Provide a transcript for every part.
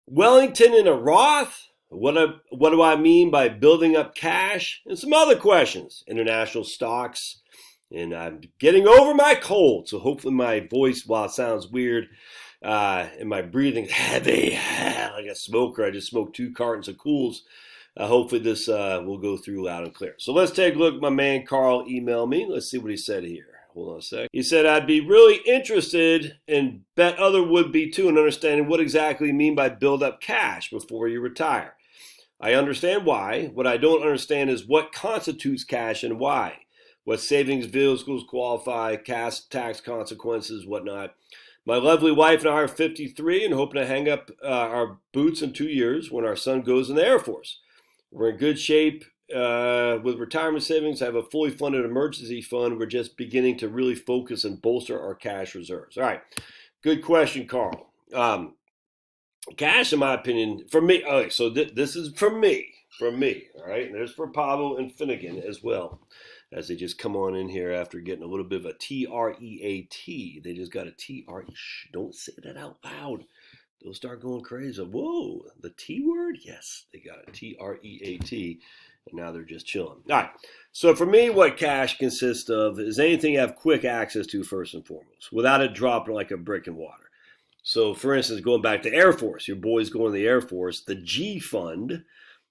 Wellington in a Roth? What do I mean by building up cash? And some other questions. International stocks. And I'm getting over my cold, so hopefully my voice, while it sounds weird, and my breathing heavy, like a smoker. I just smoked 2 cartons of Cools. Hopefully this will go through loud and clear. So let's take a look. My man Carl emailed me. Let's see what he said here. Hold on a sec. He said, I'd be really interested, and bet other would be too, in understanding what exactly you mean by build up cash before you retire. I understand why. What I don't understand is what constitutes cash and why. What savings vehicles qualify, cash tax consequences, whatnot. My lovely wife and I are 53 and hoping to hang up our boots in 2 years when our son goes in the Air Force. We're in good shape with retirement savings. I have a fully funded emergency fund. We're just beginning to really focus and bolster our cash reserves. All right. Good question, Carl. Cash, in my opinion, for me, okay, so this is for me, all right? And there's for Pablo and Finnegan as well, as they just come on in here after getting a little bit of a T-R-E-A-T. They just got a T-R-E. Shh, don't say that out loud. They'll start going crazy. Whoa, the T word? Yes, they got a T-R-E-A-T, and now they're just chilling. All right, so for me, what cash consists of is anything you have quick access to first and foremost, without it dropping like a brick in water. So, for instance, going back to Air Force, your boy's going to the Air Force, the G Fund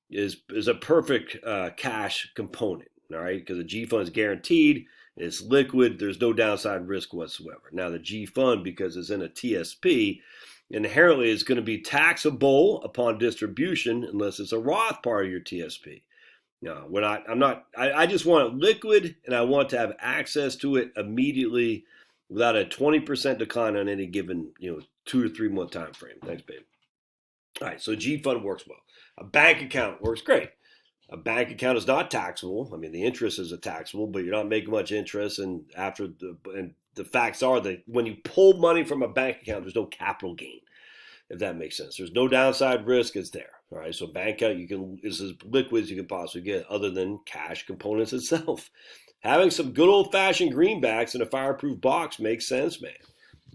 is a perfect cash component, all right? Because the G Fund is guaranteed, it's liquid, there's no downside risk whatsoever. Now, the G Fund, because it's in a TSP, inherently is going to be taxable upon distribution unless it's a Roth part of your TSP. No, I just want it liquid, and I want to have access to it immediately without a 20% decline on any given, 2 to 3 month time frame. Thanks, babe. All right, so G Fund works well. A bank account works great. A bank account is not taxable. I mean, the interest is taxable, but you're not making much interest. And the facts are that when you pull money from a bank account, there's no capital gain, if that makes sense. There's no downside risk. It's there. All right, so bank account is as liquid as you can possibly get, other than cash components itself. Having some good old-fashioned greenbacks in a fireproof box makes sense, man.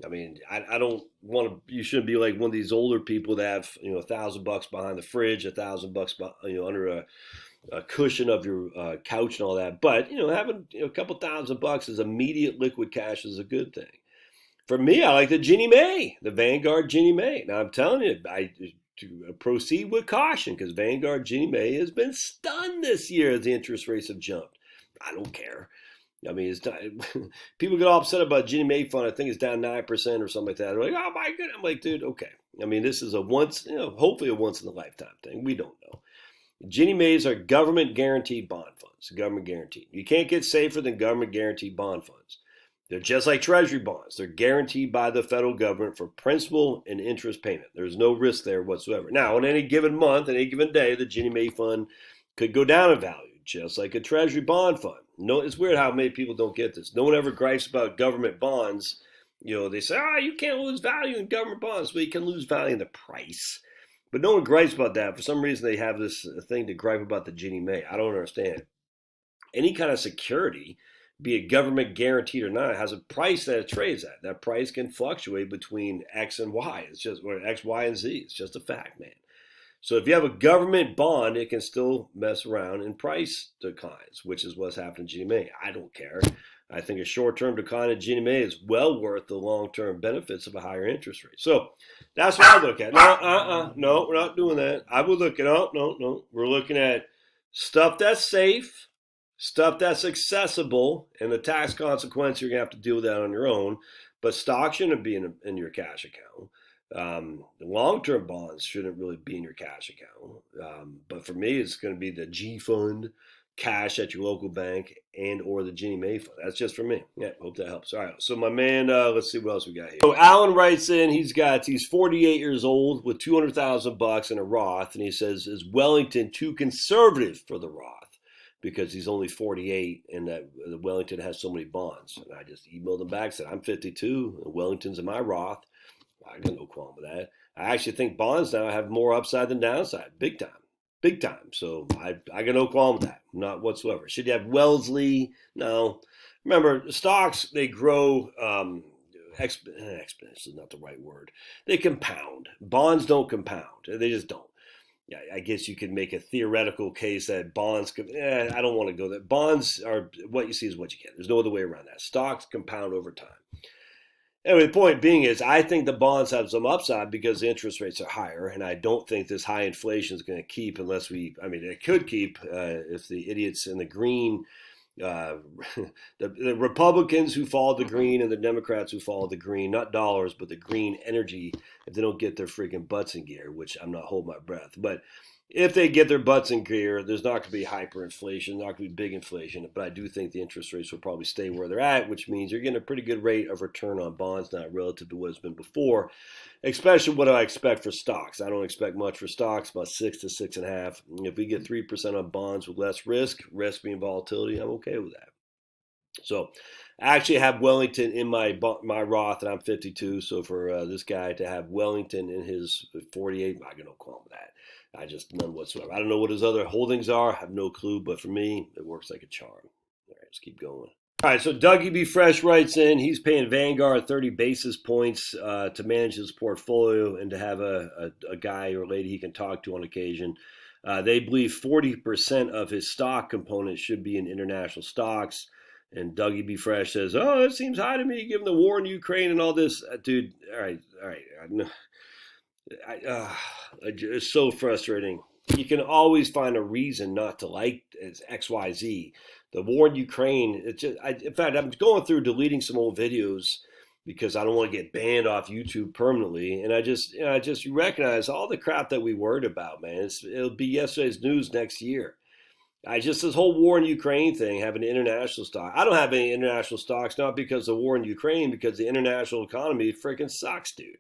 I mean, I don't want to. You shouldn't be like one of these older people that have $1,000 behind the fridge, $1,000 under a cushion of your couch and all that. But having a couple $1,000 as immediate liquid cash is a good thing. For me, I like the Ginnie Mae, the Vanguard Ginnie Mae. Now I'm telling you, to proceed with caution because Vanguard Ginnie Mae has been stunned this year as the interest rates have jumped. I don't care. I mean, it's not, people get all upset about Ginnie Mae fund. I think it's down 9% or something like that. They're like, oh my goodness. I'm like, dude, okay. I mean, this is hopefully a once in a lifetime thing. We don't know. Ginnie Mae's are government guaranteed bond funds, government guaranteed. You can't get safer than government guaranteed bond funds. They're just like treasury bonds. They're guaranteed by the federal government for principal and interest payment. There's no risk there whatsoever. Now, on any given month, any given day, the Ginnie Mae fund could go down in value, just like a treasury bond fund. No, it's weird how many people don't get this. No one ever gripes about government bonds. They say, you can't lose value in government bonds. Well, you can lose value in the price. But no one gripes about that. For some reason, they have this thing to gripe about the Ginnie Mae. I don't understand. Any kind of security, be it government guaranteed or not, has a price that it trades at. That price can fluctuate between X and Y. It's just X, Y, and Z. It's just a fact, man. So if you have a government bond, it can still mess around in price declines, which is what's happened to Ginnie Mae. I don't care. I think a short-term decline in Ginnie Mae is well worth the long-term benefits of a higher interest rate. So that's what I look at. No, we're not doing that. I would look at, no. We're looking at stuff that's safe, stuff that's accessible, and the tax consequence, you're going to have to deal with that on your own. But stock shouldn't be in your cash account. The long-term bonds shouldn't really be in your cash account. But for me, it's going to be the G Fund, cash at your local bank, and or the Ginnie Mae fund. That's just for me. Yeah, hope that helps. All right, so my man, let's see what else we got here. So Alan writes in, he's 48 years old with $200,000 in a Roth, and he says, is Wellington too conservative for the Roth? Because he's only 48 and that the Wellington has so many bonds. And I just emailed him back, said, I'm 52, and Wellington's in my Roth. I got no qualm with that. I actually think bonds now have more upside than downside. Big time. So I got no qualm with that. Not whatsoever. Should you have Wellesley? No. Remember, stocks, they grow exponential is not the right word. They compound. Bonds don't compound. They just don't. Yeah, I guess you could make a theoretical case that bonds, I don't want to go there. Bonds are what you see is what you get. There's no other way around that. Stocks compound over time. Anyway, the point being is I think the bonds have some upside because the interest rates are higher, and I don't think this high inflation is going to keep unless it could keep if the idiots in the green, the Republicans who follow the green and the Democrats who follow the green, not dollars, but the green energy, if they don't get their freaking butts in gear, which I'm not holding my breath. But if they get their butts in gear, there's not going to be hyperinflation, not going to be big inflation. But I do think the interest rates will probably stay where they're at, which means you're getting a pretty good rate of return on bonds now relative to what it's been before, especially what I expect for stocks. I don't expect much for stocks, about 6 to 6.5. If we get 3% on bonds with less risk being volatility, I'm okay with that. So I actually have Wellington in my Roth, and I'm 52. So for this guy to have Wellington in his 48, I got no qualm with that. I just none whatsoever. I don't know what his other holdings are. I have no clue. But for me, it works like a charm. All right, let's keep going. All right, so Dougie B. Fresh writes in, he's paying Vanguard 30 basis points to manage his portfolio and to have a guy or lady he can talk to on occasion. They believe 40% of his stock component should be in international stocks. And Dougie B. Fresh says, oh, it seems high to me given the war in Ukraine and all this. Dude, all right. It's so frustrating. You can always find a reason not to like XYZ. The war in Ukraine, in fact, I'm going through deleting some old videos because I don't want to get banned off YouTube permanently. And I just recognize all the crap that we worried about, man. It'll be yesterday's news next year. This whole war in Ukraine thing, having an international stock. I don't have any international stocks, not because of the war in Ukraine, because the international economy freaking sucks, dude.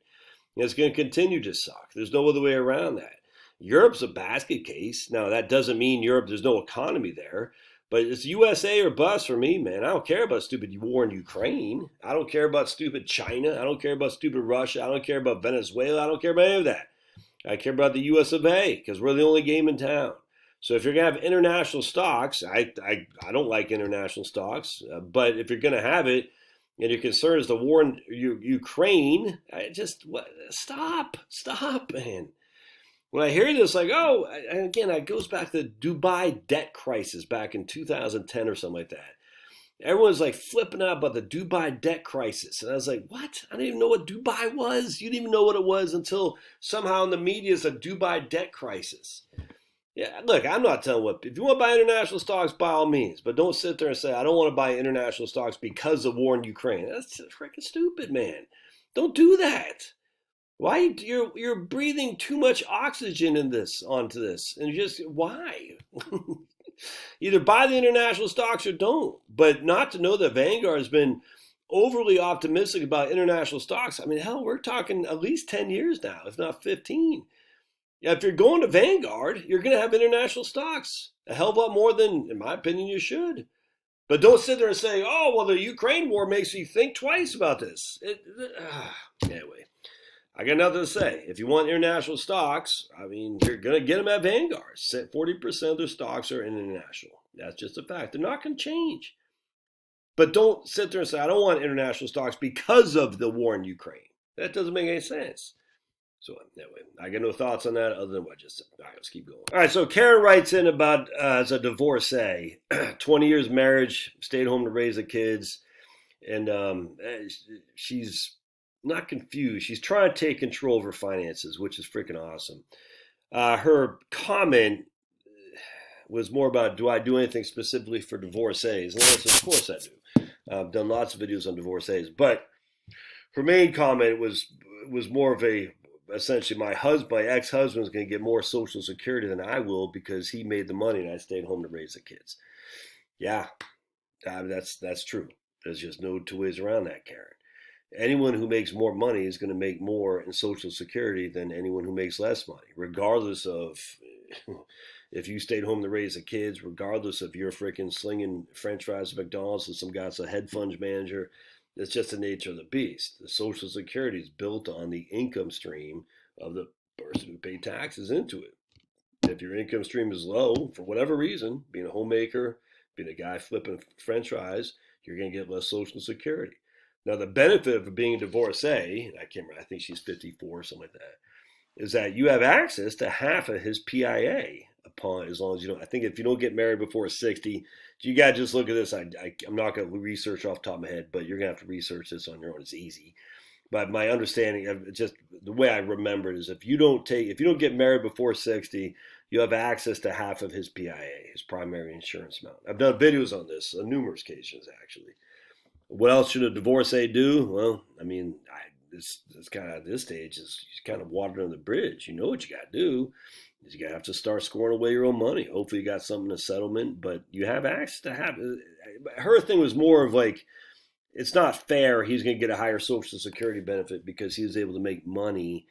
And it's going to continue to suck. There's no other way around that. Europe's a basket case. Now, that doesn't mean there's no economy there, but it's USA or bust for me, man. I don't care about stupid war in Ukraine. I don't care about stupid China. I don't care about stupid Russia. I don't care about Venezuela. I don't care about any of that. I care about the US of A because we're the only game in town. So if you're going to have international stocks, I don't like international stocks, but if you're going to have it, and your concern is the war in Ukraine, stop, man. When I hear this, again, it goes back to the Dubai debt crisis back in 2010 or something like that. Everyone's like flipping out about the Dubai debt crisis. And I was like, what? I didn't even know what Dubai was. You didn't even know what it was until somehow in the media it's a Dubai debt crisis. Yeah, look, I'm not telling if you want to buy international stocks, by all means, but don't sit there and say, I don't want to buy international stocks because of war in Ukraine. That's freaking stupid, man. Don't do that. Why? You're breathing too much oxygen onto this. And why? Either buy the international stocks or don't. But not to know that Vanguard has been overly optimistic about international stocks. I mean, hell, we're talking at least 10 years now, if not 15. Yeah, if you're going to Vanguard, you're going to have international stocks. A hell of a lot more than, in my opinion, you should. But don't sit there and say, oh, well, the Ukraine war makes me think twice about this. Anyway, I got nothing to say. If you want international stocks, you're going to get them at Vanguard. 40% of their stocks are international. That's just a fact. They're not going to change. But don't sit there and say, I don't want international stocks because of the war in Ukraine. That doesn't make any sense. So anyway, I got no thoughts on that other than what I just said. All right, let's keep going. All right, so Karen writes in about as a divorcee, 20 years marriage, stayed home to raise the kids, and she's not confused. She's trying to take control of her finances, which is freaking awesome. Her comment was more about, do I do anything specifically for divorcees? And I said, of course I do. I've done lots of videos on divorcees, but her main comment was more of essentially my ex-husband is going to get more Social Security than I will because he made the money and I stayed home to raise the kids. Yeah, that's true. There's just no two ways around that, Karen. Anyone who makes more money is going to make more in Social Security than anyone who makes less money, regardless of if you stayed home to raise the kids, regardless if you're freaking slinging French fries at McDonald's and some guy's a hedge fund manager. It's just the nature of the beast. The Social Security is built on the income stream of the person who paid taxes into it. If your income stream is low, for whatever reason, being a homemaker, being a guy flipping French fries, you're going to get less Social Security. Now, the benefit of being a divorcee, I can't remember, I think she's 54 or something like that, is that you have access to half of his PIA upon, as long as you don't, I think if you don't get married before 60, you got to just look at this. I'm not going to research off the top of my head, but you're going to have to research this on your own. It's easy. But my understanding of just the way I remember it is if you don't get married before 60, you have access to half of his PIA, his primary insurance amount. I've done videos on this on numerous occasions, actually. What else should a divorcee do? Well, I mean, this kind of at this stage is kind of water under the bridge. You know what you got to do is you got to have to start scoring away your own money. Hopefully you got something in a settlement, but you have access to have. Her thing was more of like, it's not fair. He's going to get a higher Social Security benefit because he was able to make money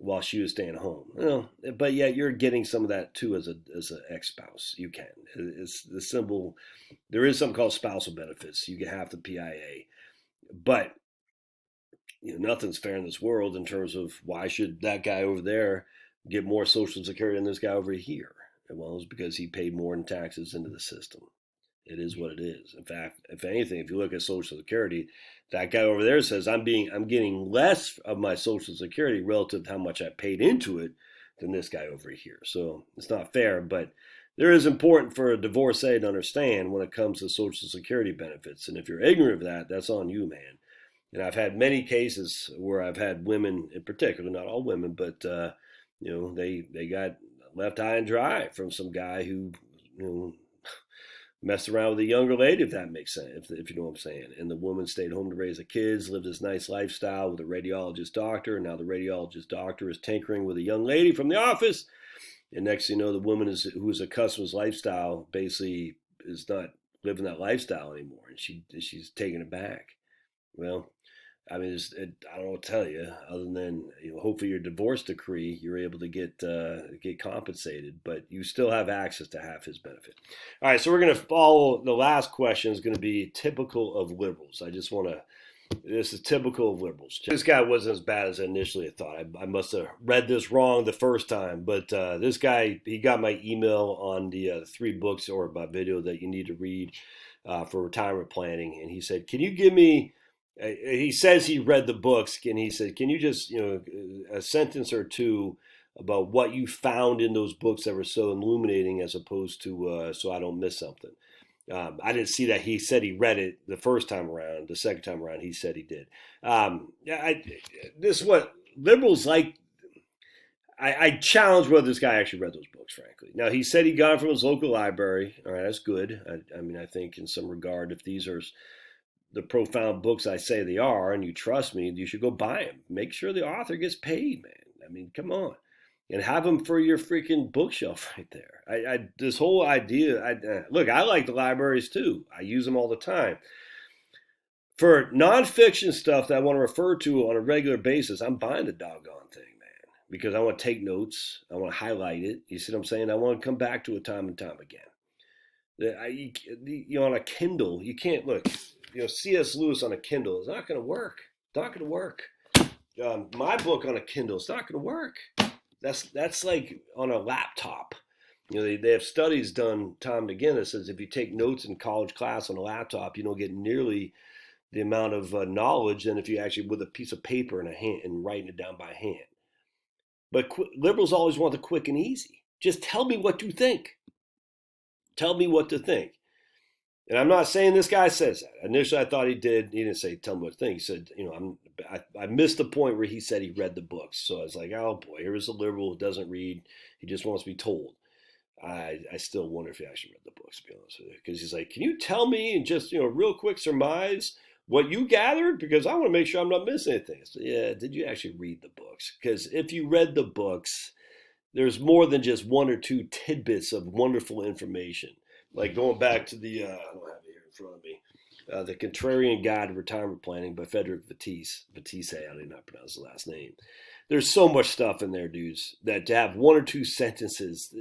while she was staying home. Well, but yet you're getting some of that too as an ex-spouse. You can. It's the symbol. There is something called spousal benefits. You get half the PIA, but nothing's fair in this world in terms of why should that guy over there get more Social Security than this guy over here? Well, it's because he paid more in taxes into the system. It is what it is. In fact, if anything, if you look at Social Security, that guy over there says I'm getting less of my Social Security relative to how much I paid into it than this guy over here. So it's not fair, but there is important for a divorcee to understand when it comes to Social Security benefits. And if you're ignorant of that, that's on you, man. And I've had many cases where I've had women, in particular, not all women, but they got left high and dry from some guy who messed around with a younger lady, if that makes sense, if you know what I'm saying. And the woman stayed home to raise the kids, lived this nice lifestyle with a radiologist doctor. And now the radiologist doctor is tinkering with a young lady from the office. And next thing you know, the woman who is accustomed to his lifestyle basically is not living that lifestyle anymore. And she's taking it back. Well, I mean, I don't know what to tell you other than hopefully your divorce decree, you're able to get compensated, but you still have access to half his benefit. All right, so we're going to follow. The last question is going to be typical of liberals. This is typical of liberals. This guy wasn't as bad as I initially thought. I must have read this wrong the first time, but this guy, he got my email on the 3 books or my video that you need to read for retirement planning, and he said, "Can you give me?" He says he read the books, and he said, "Can you just, a sentence or two about what you found in those books that were so illuminating, as opposed to so I don't miss something." I didn't see that. He said he read it the first time around. The second time around, he said he did. This is what liberals like. I challenge whether this guy actually read those books, frankly. Now, he said he got it from his local library. All right, that's good. I mean, I think in some regard, if these are the profound books I say they are, and you trust me, you should go buy them. Make sure the author gets paid, man. I mean, come on. And have them for your freaking bookshelf right there. This whole idea, look, I like the libraries too. I use them all the time. For nonfiction stuff that I want to refer to on a regular basis, I'm buying the doggone thing, man. Because I want to take notes. I want to highlight it. You see what I'm saying? I want to come back to it time and time again. On a Kindle, you can't look. C.S. Lewis on a Kindle is not going to work. It's not going to work. My book on a Kindle, it's not going to work. That's like on a laptop. They have studies done time and again that says if you take notes in college class on a laptop, you don't get nearly the amount of knowledge than if you actually with a piece of paper in a hand and writing it down by hand. But liberals always want the quick and easy. Just tell me what you think. Tell me what to think. And I'm not saying this guy says that. Initially, I thought he did. He didn't say, tell me what to think. He said, I missed the point where he said he read the books. So I was like, oh boy, here is a liberal who doesn't read. He just wants to be told. I still wonder if he actually read the books, to be honest with you. Because he's like, can you tell me and just, real quick surmise what you gathered? Because I want to make sure I'm not missing anything. So, yeah, did you actually read the books? Because if you read the books, there's more than just 1 or 2 tidbits of wonderful information. Like going back to the, I don't have it here in front of me, The Contrarian Guide to Retirement Planning by Frederick Batisse. Batisse, I did not pronounce the last name. There's so much stuff in there, dudes, that to have 1 or 2 sentences.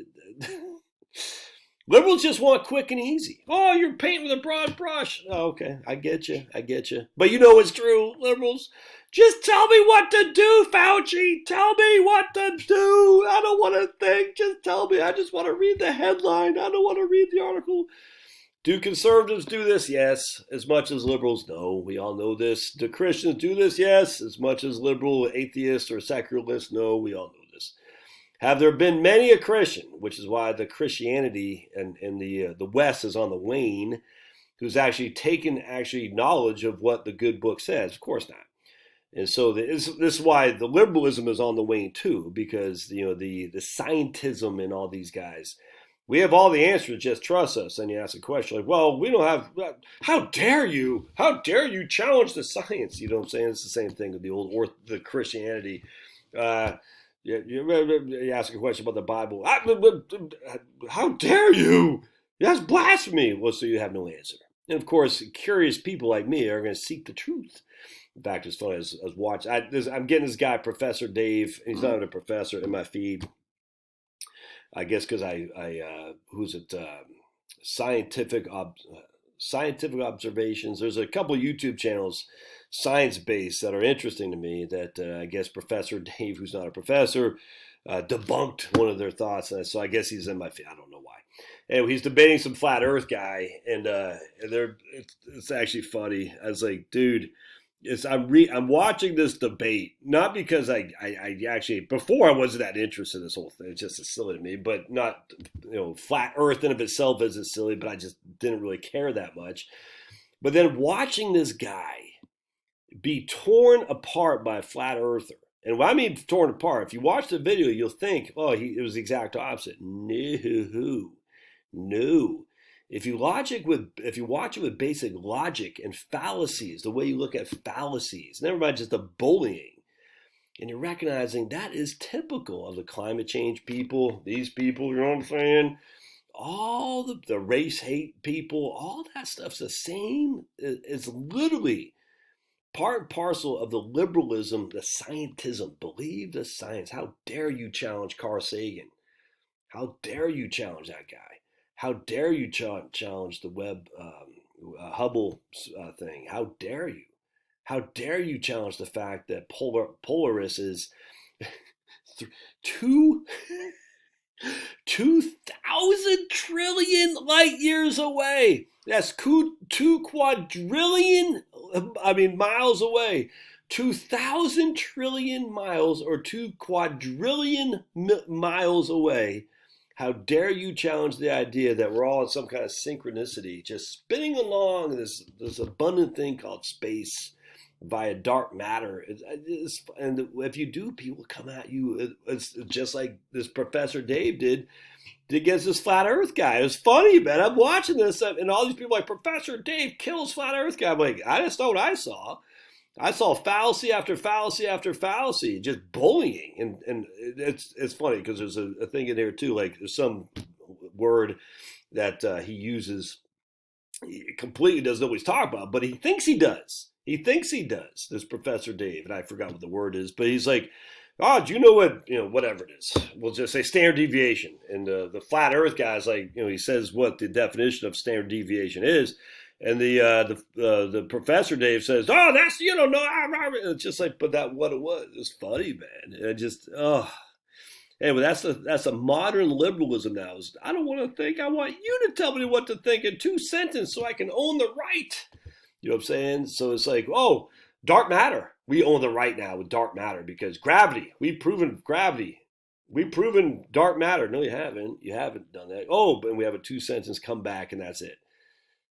Liberals just want quick and easy. Oh, you're painting with a broad brush. Oh, okay, I get you. But you know it's true, liberals. Just tell me what to do, Fauci. Tell me what to do. I don't want to think. Just tell me. I just want to read the headline. I don't want to read the article. Do conservatives do this? Yes. As much as liberals? No. We all know this. Do Christians do this? Yes. As much as liberal, atheists, or secularists? No. We all know this. Have there been many a Christian, which is why the Christianity and the West is on the wane, who's actually taken knowledge of what the good book says? Of course not. And so this is why the liberalism is on the wane too, because the scientism and all these guys, we have all the answers, just trust us. And you ask a question like, well, we don't have, how dare you challenge the science? You know what I'm saying? It's the same thing with the Christianity. You ask a question about the Bible. How dare you? That's blasphemy. Well, so you have no answer. And of course, curious people like me are going to seek the truth. In fact, it's funny. I'm getting this guy, Professor Dave. He's not even a professor in my feed. I guess because scientific observations. There's a couple of YouTube channels, science-based, that are interesting to me. That I guess Professor Dave, who's not a professor, debunked one of their thoughts. And so I guess he's in my feed. I don't know why. Anyway, he's debating some flat Earth guy, and it's actually funny. I was like, dude. I'm watching this debate, not because I actually, before I wasn't that interested in this whole thing. It's just as silly to me, but not, flat Earth in of itself isn't silly, but I just didn't really care that much. But then watching this guy be torn apart by a flat earther. And when I mean torn apart, if you watch the video, you'll think, oh, it was the exact opposite. No. If you watch it with basic logic and fallacies, the way you look at fallacies, never mind just the bullying, and you're recognizing that is typical of the climate change people, these people, you know what I'm saying? All the race hate people, all that stuff's the same. It's literally part and parcel of the liberalism, the scientism. Believe the science. How dare you challenge Carl Sagan? How dare you challenge that guy? How dare you challenge the Hubble thing? How dare you? How dare you challenge the fact that Polaris is 2,000 trillion light years away? That's 2 quadrillion, miles away. 2,000 trillion miles, or 2 quadrillion miles away. How dare you challenge the idea that we're all in some kind of synchronicity, just spinning along this abundant thing called space via dark matter. And if you do, people come at you. It's just like this Professor Dave did against this flat Earth guy. It was funny, man. I'm watching this, and all these people are like, Professor Dave kills flat Earth guy. I'm like, I just know what I saw. I saw fallacy after fallacy after fallacy, just bullying, and it's funny because there's a thing in here too. Like there's some word that he uses, he completely doesn't know what he's talking about, but he thinks he does. This Professor Dave, and I forgot what the word is, but he's like, oh, do you know what, whatever it is? We'll just say standard deviation, and the flat Earth guy's like, he says what the definition of standard deviation is. And the Professor Dave says, "Oh, that's no." It's just like, but that what it was. It's funny, man. Anyway, that's a modern liberalism now. I don't want to think. I want you to tell me what to think in 2 sentences so I can own the right. You know what I'm saying? So it's like, oh, dark matter. We own the right now with dark matter because gravity. We've proven gravity. We've proven dark matter. No, you haven't. You haven't done that. Oh, but we have a 2 sentence come back, and that's it.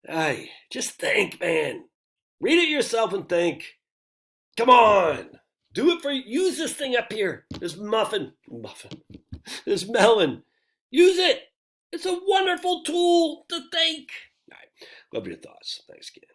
Hey, just think, man. Read it yourself and think. Come on. Do it use this thing up here. This muffin. This melon. Use it. It's a wonderful tool to think. All right. Love your thoughts. Thanks again.